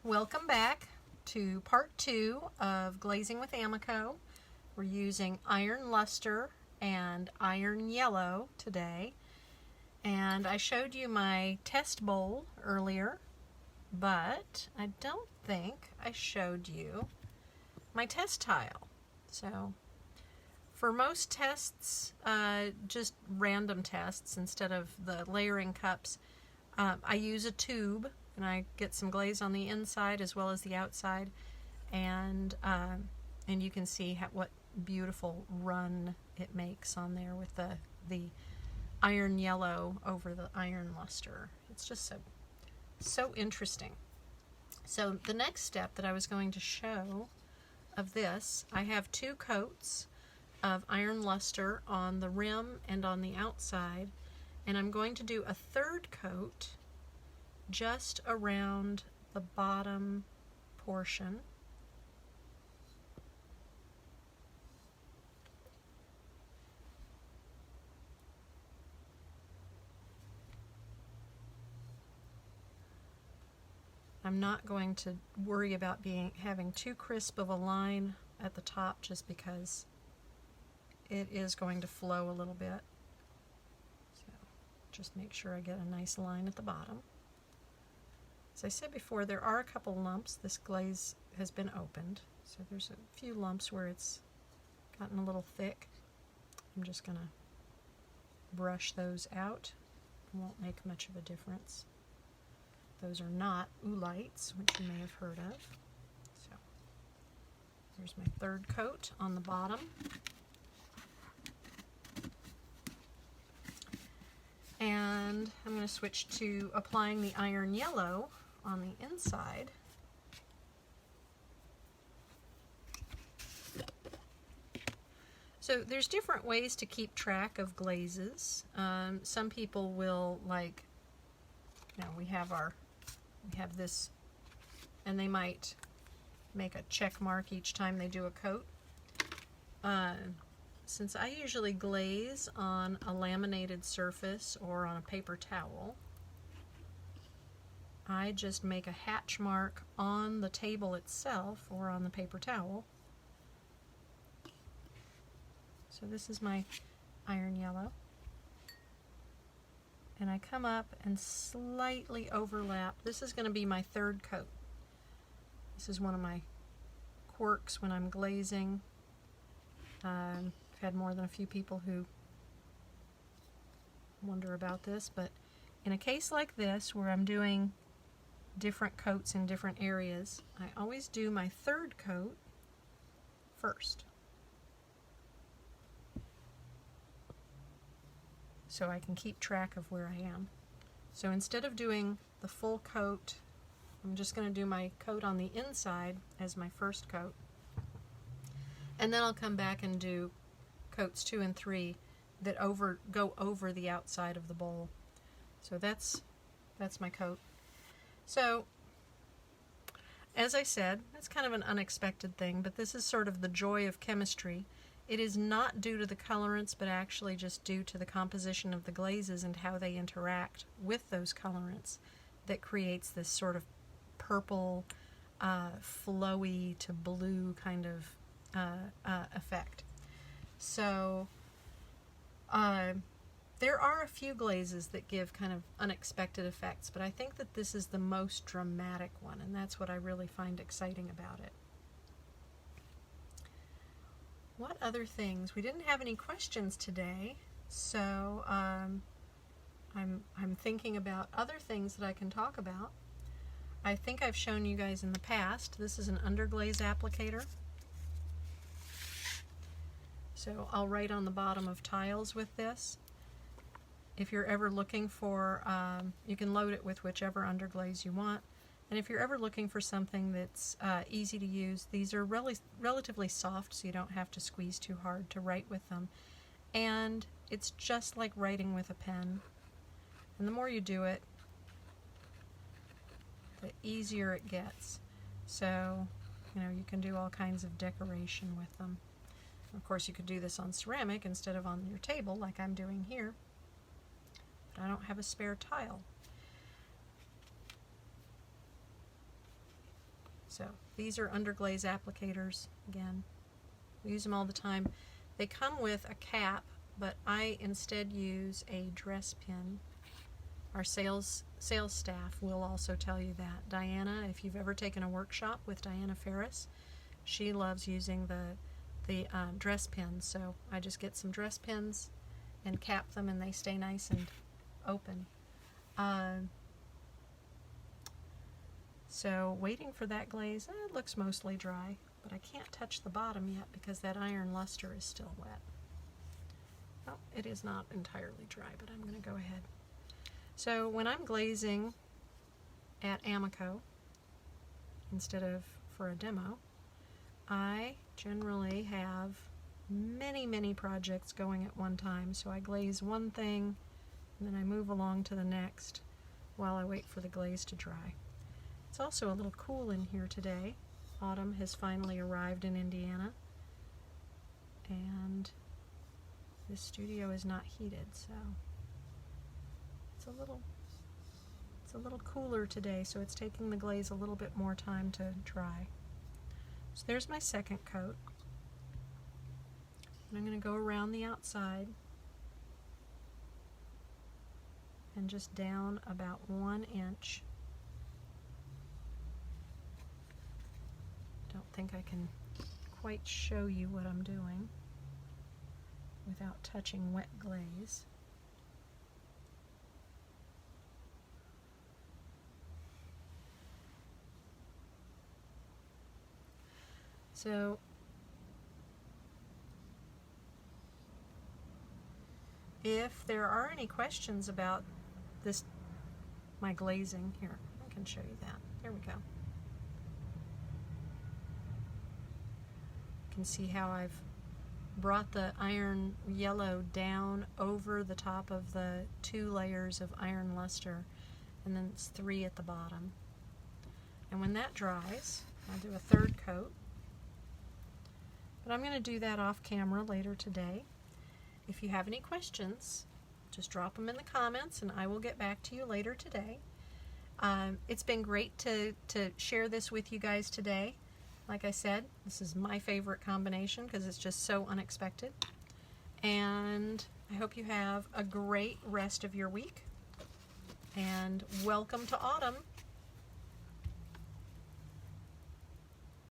welcome back to part 2 of Glazing with AMACO. We're using Iron Lustre and Iron Yellow today. And I showed you my test bowl earlier, but I don't think I showed you my test tile. So for most tests, just random tests instead of the layering cups, I use a tube and I get some glaze on the inside as well as the outside, and you can see what beautiful run it makes on there with the iron yellow over the iron luster. It's just so interesting. So the next step that I was going to show of this, I have 2 coats of iron luster on the rim and on the outside, and I'm going to do a 3rd coat just around the bottom portion. I'm not going to worry about having too crisp of a line at the top, just because it is going to flow a little bit. So just make sure I get a nice line at the bottom. As I said before, there are a couple lumps. This glaze has been opened, so there's a few lumps where it's gotten a little thick. I'm just going to brush those out. It won't make much of a difference. Those are not oolites, which you may have heard of. So here's my 3rd coat on the bottom. And I'm going to switch to applying the iron yellow on the inside. So there's different ways to keep track of glazes. Some people will, like, we have this, and they might make a check mark each time they do a coat. Since I usually glaze on a laminated surface or on a paper towel, I just make a hatch mark on the table itself or on the paper towel. So this is my iron yellow. And I come up and slightly overlap. This is going to be my 3rd coat. This is one of my quirks when I'm glazing. I've had more than a few people who wonder about this, but in a case like this where I'm doing different coats in different areas, I always do my 3rd coat first, so I can keep track of where I am. So instead of doing the full coat, I'm just going to do my coat on the inside as my 1st coat, and then I'll come back and do coats 2 and 3 that go over the outside of the bowl. So that's my coat. So as I said, it's kind of an unexpected thing, but this is sort of the joy of chemistry. It is not due to the colorants, but actually just due to the composition of the glazes and how they interact with those colorants that creates this sort of purple, flowy to blue kind of effect. So there are a few glazes that give kind of unexpected effects, but I think that this is the most dramatic one, and that's what I really find exciting about it. What other things? We didn't have any questions today, so I'm thinking about other things that I can talk about. I think I've shown you guys in the past. This is an underglaze applicator. So I'll write on the bottom of tiles with this. If you're ever looking for, you can load it with whichever underglaze you want. And if you're ever looking for something that's easy to use, these are relatively soft, so you don't have to squeeze too hard to write with them. And it's just like writing with a pen. And the more you do it, the easier it gets. So, you can do all kinds of decoration with them. Of course, you could do this on ceramic instead of on your table, like I'm doing here. But I don't have a spare tile. So these are underglaze applicators. Again, we use them all the time. They come with a cap, but I instead use a dress pin. Our sales staff will also tell you that. Diana, if you've ever taken a workshop with Diana Ferris, she loves using the dress pins. So I just get some dress pins and cap them, and they stay nice and open. So waiting for that glaze. It looks mostly dry, but I can't touch the bottom yet because that iron luster is still wet. Oh, it is not entirely dry, but I'm going to go ahead. So when I'm glazing at AMACO, instead of for a demo, I generally have many projects going at one time. So I glaze one thing, and then I move along to the next while I wait for the glaze to dry. It's also a little cool in here today. Autumn has finally arrived in Indiana, and this studio is not heated, so it's a little cooler today, so it's taking the glaze a little bit more time to dry. So there's my second coat. And I'm going to go around the outside and just down about 1 inch. Don't think I can quite show you what I'm doing without touching wet glaze. So if there are any questions about this, my glazing, here, I can show you that. There we go. You can see how I've brought the iron yellow down over the top of the 2 layers of iron luster, and then it's 3 at the bottom. And when that dries, I'll do a 3rd coat. But I'm going to do that off camera later today. If you have any questions, just drop them in the comments and I will get back to you later today. It's been great to share this with you guys today. Like I said, this is my favorite combination because it's just so unexpected. And I hope you have a great rest of your week. And welcome to autumn.